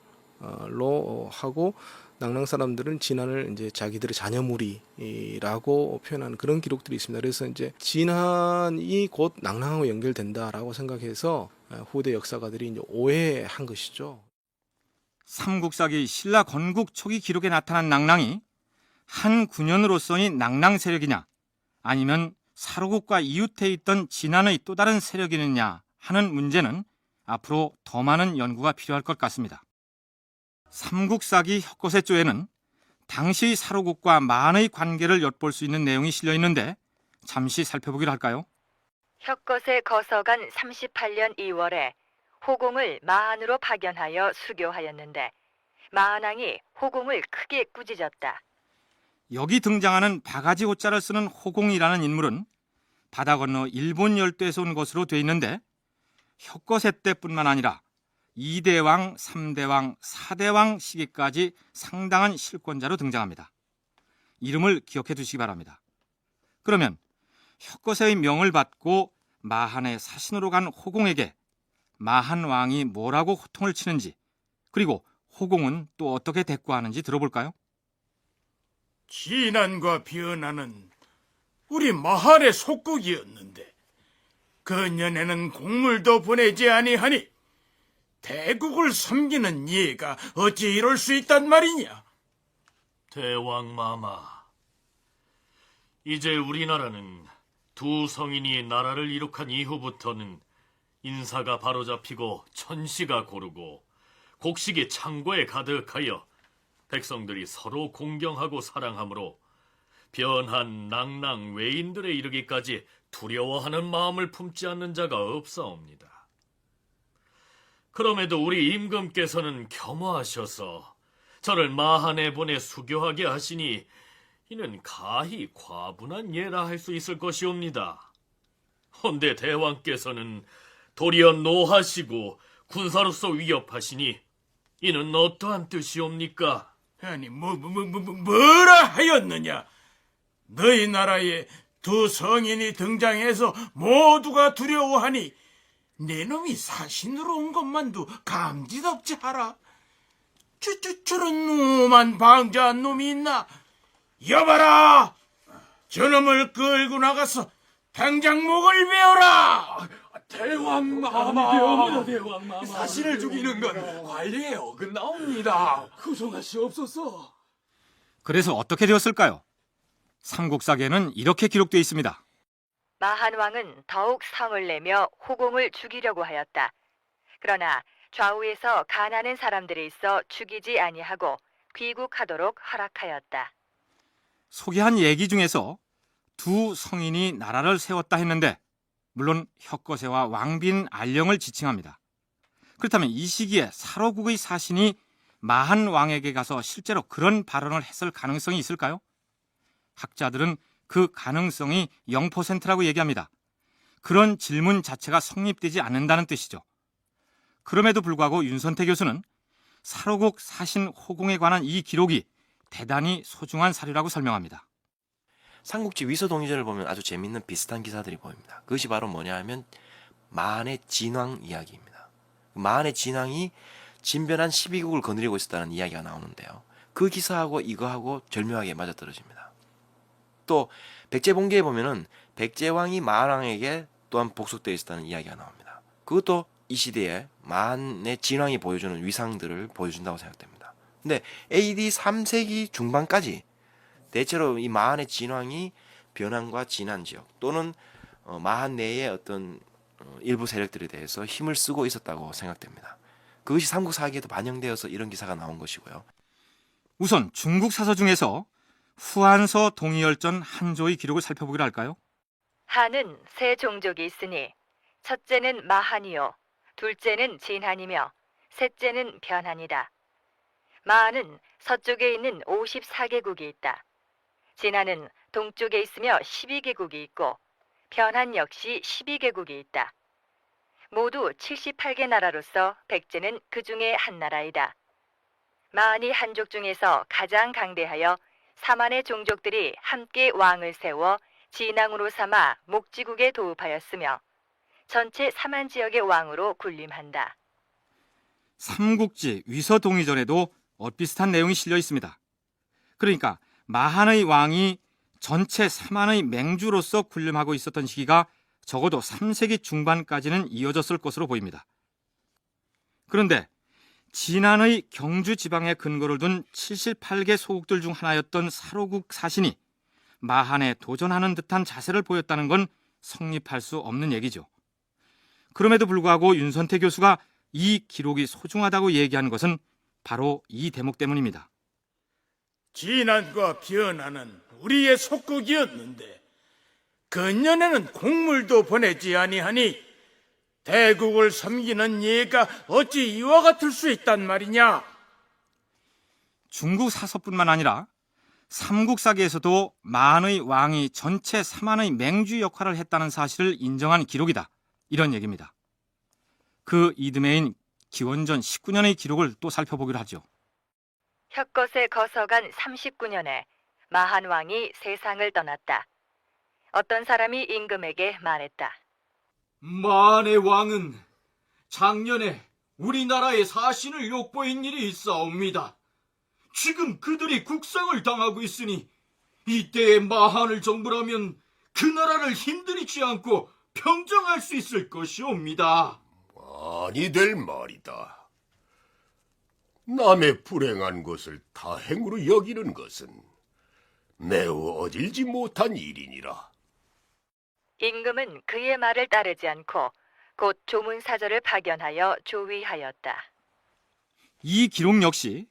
하고 낭랑 사람들은 진안을 이제 자기들의 자녀무리라고 표현하는 그런 기록들이 있습니다. 그래서 이제 진안이 곧 낭랑하고 연결된다라고 생각해서 후대 역사가들이 이제 오해한 것이죠. 삼국사기 신라 건국 초기 기록에 나타난 낭랑이 한 군현으로서의 낭랑 세력이냐, 아니면 사로국과 이웃해 있던 진안의 또 다른 세력이느냐 하는 문제는 앞으로 더 많은 연구가 필요할 것 같습니다. 삼국사기 혁거세조에는 당시 사로국과 만의 관계를 엿볼 수 있는 내용이 실려 있는데 잠시 살펴보기로 할까요? 혁거세 거서간 38년 2월에 호공을 마한으로 파견하여 수교하였는데 마한왕이 호공을 크게 꾸짖었다. 여기 등장하는 바가지 호자를 쓰는 호공이라는 인물은 바다 건너 일본 열도에서 온 것으로 돼 있는데 혁거세 때뿐만 아니라 2대왕, 3대왕, 4대왕 시기까지 상당한 실권자로 등장합니다. 이름을 기억해 두시기 바랍니다. 그러면 혁거세의 명을 받고 마한의 사신으로 간 호공에게 마한 왕이 뭐라고 호통을 치는지, 그리고 호공은 또 어떻게 대꾸하는지 들어볼까요? 진안과 변하는 우리 마한의 속국이었는데 근년에는 공물도 보내지 아니하니 대국을 섬기는 예가 어찌 이럴 수 있단 말이냐? 대왕마마, 이제 우리나라는 두 성인이 나라를 이룩한 이후부터는 인사가 바로잡히고 천시가 고르고 곡식이 창고에 가득하여 백성들이 서로 공경하고 사랑하므로 변한 낭랑 외인들에 이르기까지 두려워하는 마음을 품지 않는 자가 없사옵니다. 그럼에도 우리 임금께서는 겸허하셔서 저를 마한에 보내 수교하게 하시니 이는 가히 과분한 예라 할 수 있을 것이옵니다. 헌데 대왕께서는 도리어 노하시고 군사로서 위협하시니 이는 어떠한 뜻이옵니까? 아니 뭐라 하였느냐? 너희 나라에 두 성인이 등장해서 모두가 두려워하니 내 놈이 사신으로 온 것만도 감지덕지 하라. 저런 놈한 방자한 놈이 있나? 여봐라! 저놈을 끌고 나가서 당장 목을 베어라! 대왕마마, 대왕마마, 사신을 죽이는 건 관리에 어긋나옵니다. 구성하시옵소서. 그래서 어떻게 되었을까요? 삼국사기에는 이렇게 기록되어 있습니다. 마한 왕은 더욱 성을 내며 호공을 죽이려고 하였다. 그러나 좌우에서 가난한 사람들이 있어 죽이지 아니하고 귀국하도록 허락하였다. 소개한 얘기 중에서 두 성인이 나라를 세웠다 했는데 물론 혁거세와 왕빈 알령을 지칭합니다. 그렇다면 이 시기에 사로국의 사신이 마한 왕에게 가서 실제로 그런 발언을 했을 가능성이 있을까요? 학자들은 그 가능성이 0%라고 얘기합니다. 그런 질문 자체가 성립되지 않는다는 뜻이죠. 그럼에도 불구하고 윤선태 교수는 사로국 사신 호공에 관한 이 기록이 대단히 소중한 사료라고 설명합니다. 삼국지 위서동의전을 보면 아주 재밌는 비슷한 기사들이 보입니다. 그것이 바로 뭐냐 하면 마한의 진왕 이야기입니다. 마한의 진왕이 진변한 12국을 거느리고 있었다는 이야기가 나오는데요. 그 기사하고 이거하고 절묘하게 맞아떨어집니다. 또 백제봉계에 보면은 백제왕이 마한왕에게 또한 복속되어 있었다는 이야기가 나옵니다. 그것도 이 시대에 마한의 진왕이 보여주는 위상들을 보여준다고 생각됩니다. 근데 AD 3세기 중반까지 대체로 이 마한의 진왕이 변환과 진안 지역 또는 마한 내의 어떤 일부 세력들에 대해서 힘을 쓰고 있었다고 생각됩니다. 그것이 삼국사기에도 반영되어서 이런 기사가 나온 것이고요. 우선 중국 사서 중에서 후한서 동의열전 한조의 기록을 살펴보기로 할까요? 한은 세 종족이 있으니 첫째는 마한이요, 둘째는 진한이며 셋째는 변한이다. 마한은 서쪽에 있는 54개국이 있다. 진한은 동쪽에 있으며 12개국이 있고 변한 역시 12개국이 있다. 모두 78개 나라로서 백제는 그 중에 한 나라이다. 마한이 한족 중에서 가장 강대하여 사만의 종족들이 함께 왕을 세워 진앙으로 삼아 목지국에 도읍하였으며 전체 사만 지역의 왕으로 군림한다. 삼국지 위서동의전에도 엇비슷한 내용이 실려 있습니다. 그러니까 마한의 왕이 전체 사만의 맹주로서 군림하고 있었던 시기가 적어도 3세기 중반까지는 이어졌을 것으로 보입니다. 그런데 진안의 경주 지방에 근거를 둔 78개 소국들 중 하나였던 사로국 사신이 마한에 도전하는 듯한 자세를 보였다는 건 성립할 수 없는 얘기죠. 그럼에도 불구하고 윤선태 교수가 이 기록이 소중하다고 얘기한 것은 바로 이 대목 때문입니다. 진안과 변한은 우리의 속국이었는데 근년에는 공물도 보내지 아니하니 대국을 섬기는 예가 어찌 이와 같을 수 있단 말이냐? 중국 사서뿐만 아니라 삼국사기에서도 만의 왕이 전체 사만의 맹주 역할을 했다는 사실을 인정한 기록이다. 이런 얘기입니다. 그 이듬해인 기원전 19년의 기록을 또 살펴보기로 하죠. 혁것에 거서간 39년에 마한 왕이 세상을 떠났다. 어떤 사람이 임금에게 말했다. 만의 왕은 작년에 우리나라의 사신을 욕보인 일이 있사옵니다. 지금 그들이 국상을 당하고 있으니 이때에 마한을 정벌하면 그 나라를 힘들이지 않고 평정할 수 있을 것이옵니다. 아니 될 말이다. 남의 불행한 것을 다행으로 여기는 것은 매우 어질지 못한 일이니라. 임금은 그의 말을 따르지 않고 곧 조문사절을 파견하여 조위하였다. 이 기록 역시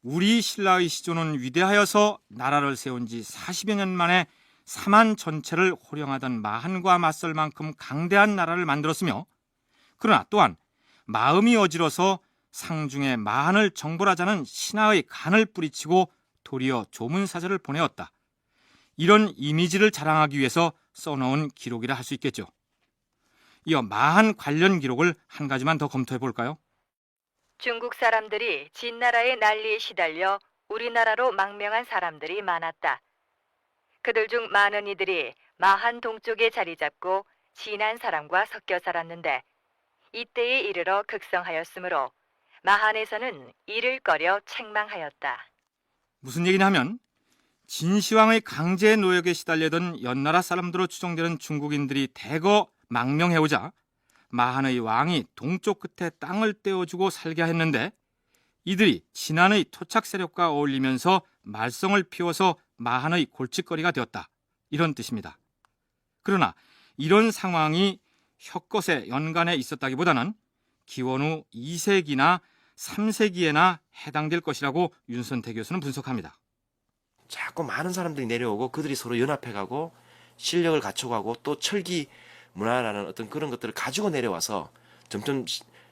우리 신라의 시조는 위대하여서 나라를 세운 지 40여 년 만에 사만 전체를 호령하던 마한과 맞설 만큼 강대한 나라를 만들었으며, 그러나 또한 마음이 어지러서 상중에 마한을 정벌하자는 신하의 간을 뿌리치고 도리어 조문사절을 보내었다. 이런 이미지를 자랑하기 위해서 써놓은 기록이라 할 수 있겠죠. 이어 마한 관련 기록을 한 가지만 더 검토해 볼까요? 중국 사람들이 진나라의 난리에 시달려 우리나라로 망명한 사람들이 많았다. 그들 중 많은 이들이 마한 동쪽에 자리 잡고 진한 사람과 섞여 살았는데 이때에 이르러 극성하였으므로 마한에서는 이를 꺼려 책망하였다. 무슨 얘기냐 하면 진시황의 강제 노역에 시달리던 연나라 사람들로 추정되는 중국인들이 대거 망명해오자 마한의 왕이 동쪽 끝에 땅을 떼어주고 살게 했는데 이들이 진안의 토착 세력과 어울리면서 말썽을 피워서 마한의 골칫거리가 되었다. 이런 뜻입니다. 그러나 이런 상황이 혁것의 연간에 있었다기보다는 기원 후 2세기나 3세기에나 해당될 것이라고 윤선태 교수는 분석합니다. 자꾸 많은 사람들이 내려오고 그들이 서로 연합해가고 실력을 갖춰가고 또 철기 문화라는 어떤 그런 것들을 가지고 내려와서 점점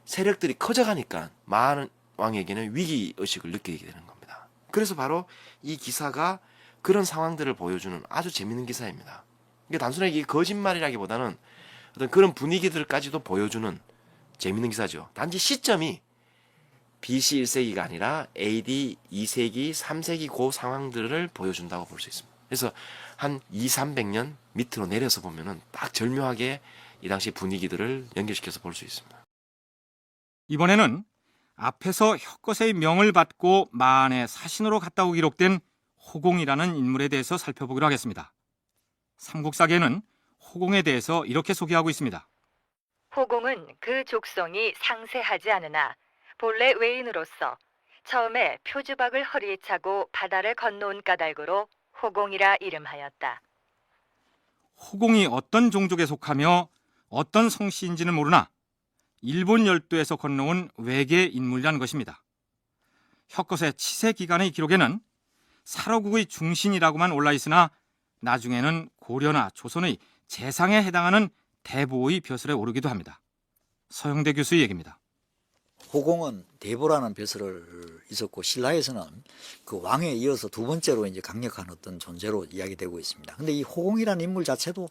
세력들이 커져가니까 마한 왕에게는 위기의식을 느끼게 되는 겁니다. 그래서 바로 이 기사가 그런 상황들을 보여주는 아주 재밌는 기사입니다. 이게 단순하게 이게 거짓말이라기보다는 어떤 그런 분위기들까지도 보여주는 재밌는 기사죠. 단지 시점이 BC 1세기가 아니라 AD 2세기, 3세기 그 상황들을 보여준다고 볼 수 있습니다. 그래서 한 200~300년 밑으로 내려서 보면은 딱 절묘하게 이 당시 분위기들을 연결시켜서 볼 수 있습니다. 이번에는 앞에서 혁것의 명을 받고 마한의 사신으로 갔다고 기록된 호공이라는 인물에 대해서 살펴보기로 하겠습니다. 삼국사기에는 호공에 대해서 이렇게 소개하고 있습니다. 호공은 그 족속이 상세하지 않으나 본래 외인으로서 처음에 표주박을 허리에 차고 바다를 건너온 까닭으로 호공이라 이름하였다. 호공이 어떤 종족에 속하며 어떤 성씨인지는 모르나 일본 열도에서 건너온 외계 인물이라는 것입니다. 혁것의 치세 기간의 기록에는 사로국의 중신이라고만 올라 있으나 나중에는 고려나 조선의 재상에 해당하는 대보의 벼슬에 오르기도 합니다. 서영대 교수의 얘기입니다. 호공은 대보라는 벼슬을 있었고 신라에서는 그 왕에 이어서 두 번째로 이제 강력한 어떤 존재로 이야기되고 있습니다. 근데 이 호공이라는 인물 자체도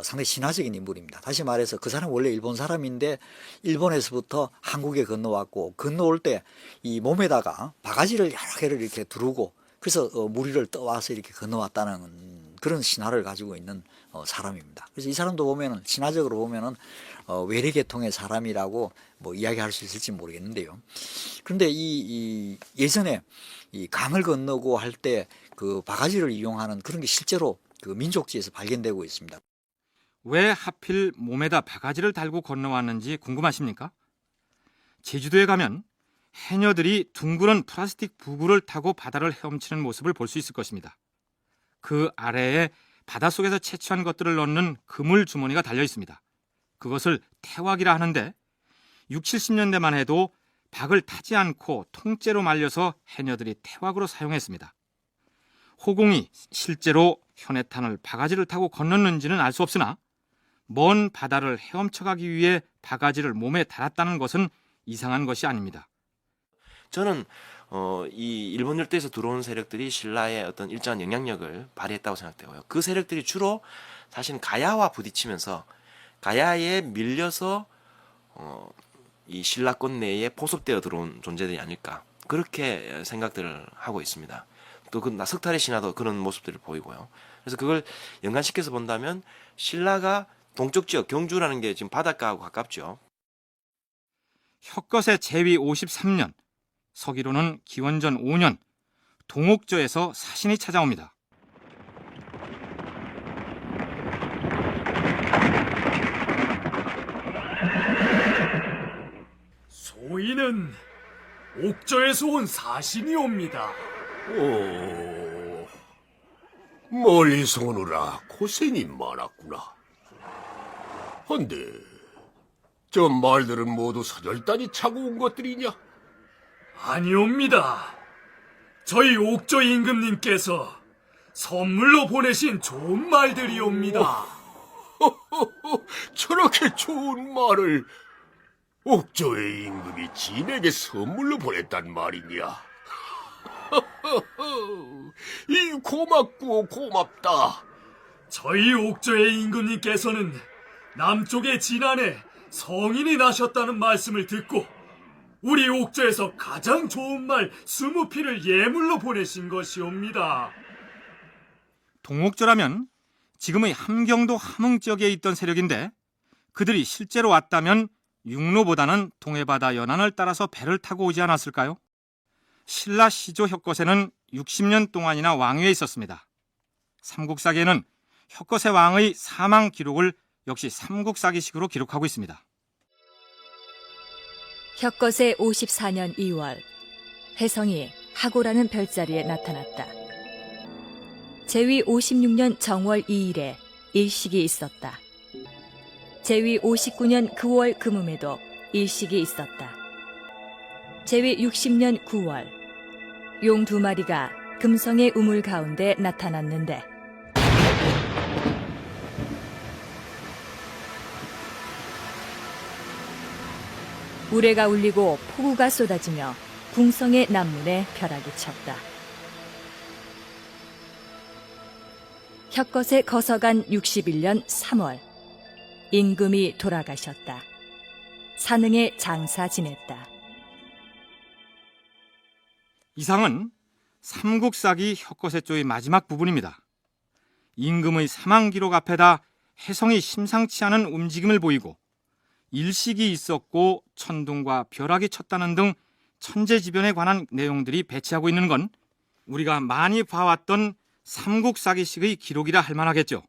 상당히 신화적인 인물입니다. 다시 말해서 그 사람 원래 일본 사람인데 일본에서부터 한국에 건너왔고 건너올 때 이 몸에다가 바가지를 여러 개를 이렇게 두르고 그래서 무리를 떠와서 이렇게 건너왔다는 그런 신화를 가지고 있는 사람입니다. 그래서 이 사람도 보면은 신화적으로 보면은 외래 계통의 사람이라고 뭐 이야기할 수 있을지 모르겠는데요. 그런데 이 예전에 이 강을 건너고 할 때 그 바가지를 이용하는 그런 게 실제로 그 민족지에서 발견되고 있습니다. 왜 하필 몸에다 바가지를 달고 건너왔는지 궁금하십니까? 제주도에 가면 해녀들이 둥그런 플라스틱 부구를 타고 바다를 헤엄치는 모습을 볼 수 있을 것입니다. 그 아래에 바닷속에서 채취한 것들을 넣는 그물 주머니가 달려 있습니다. 그것을 태왁이라 하는데 60, 70년대만 해도 박을 타지 않고 통째로 말려서 해녀들이 태왁으로 사용했습니다. 호공이 실제로 현해탄을 바가지를 타고 건넜는지는 알 수 없으나 먼 바다를 헤엄쳐가기 위해 바가지를 몸에 달았다는 것은 이상한 것이 아닙니다. 저는 이 일본 열도에서 들어온 세력들이 신라의 어떤 일정한 영향력을 발휘했다고 생각되고요. 그 세력들이 주로 사실 가야와 부딪히면서 가야에 밀려서 이 신라권 내에 포섭되어 들어온 존재들이 아닐까 그렇게 생각들을 하고 있습니다. 또 그 석탈의 신화도 그런 모습들을 보이고요. 그래서 그걸 연관시켜서 본다면 신라가 동쪽 지역 경주라는 게 지금 바닷가하고 가깝죠. 혁것의 제위 53년, 서기로는 기원전 5년, 동옥저에서 사신이 찾아옵니다. 소인은 옥저에서 온 사신이 옵니다. 오, 멀리서 오느라 고생이 많았구나. 헌데 저 말들은 모두 서절단이 차고 온 것들이냐? 아니옵니다. 저희 옥저 임금님께서 선물로 보내신 좋은 말들이옵니다. 저렇게 좋은 말을 옥저의 임금이 진에게 선물로 보냈단 말이냐? 이 고맙고 고맙다. 저희 옥저의 임금님께서는 남쪽의 진안에 성인이 나셨다는 말씀을 듣고 우리 옥저에서 가장 좋은 말 20필을 예물로 보내신 것이옵니다. 동옥저라면 지금의 함경도 함흥 지역에 있던 세력인데 그들이 실제로 왔다면 육로보다는 동해바다 연안을 따라서 배를 타고 오지 않았을까요? 신라 시조 혁것에는 60년 동안이나 왕위에 있었습니다. 삼국사기에는 혁것의 왕의 사망 기록을 역시 삼국사기식으로 기록하고 있습니다. 혁것의 54년 2월, 혜성이 하고라는 별자리에 나타났다. 제위 56년 정월 2일에 일식이 있었다. 제위 59년 9월 금음에도 일식이 있었다. 제위 60년 9월, 용 2마리가 금성의 우물 가운데 나타났는데 우레가 울리고 폭우가 쏟아지며 궁성의 남문에 벼락이 쳤다. 혁것에 거서간 61년 3월, 임금이 돌아가셨다. 산흥에 장사 지냈다. 이상은 삼국사기 혁것의조의 마지막 부분입니다. 임금의 사망 기록 앞에다 혜성이 심상치 않은 움직임을 보이고 일식이 있었고 천둥과 벼락이 쳤다는 등 천재지변에 관한 내용들이 배치하고 있는 건 우리가 많이 봐왔던 삼국사기식의 기록이라 할 만하겠죠.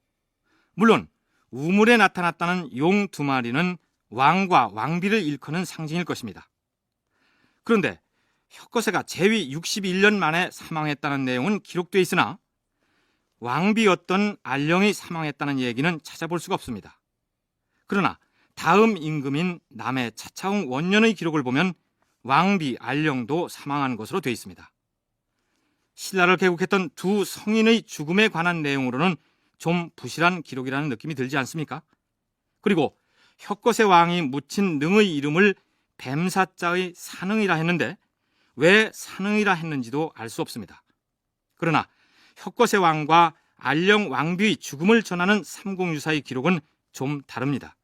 물론 우물에 나타났다는 용 2마리는 왕과 왕비를 일컫는 상징일 것입니다. 그런데 혁거세가 제위 61년 만에 사망했다는 내용은 기록되어 있으나 왕비였던 알령이 사망했다는 얘기는 찾아볼 수가 없습니다. 그러나 다음 임금인 남해 차차웅 원년의 기록을 보면 왕비 알령도 사망한 것으로 되어 있습니다. 신라를 개국했던 두 성인의 죽음에 관한 내용으로는 좀 부실한 기록이라는 느낌이 들지 않습니까? 그리고 혁거세 왕이 묻힌 능의 이름을 뱀사자의 산응이라 했는데 왜 산응이라 했는지도 알 수 없습니다. 그러나 혁거세 왕과 알령 왕비의 죽음을 전하는 삼국유사의 기록은 좀 다릅니다.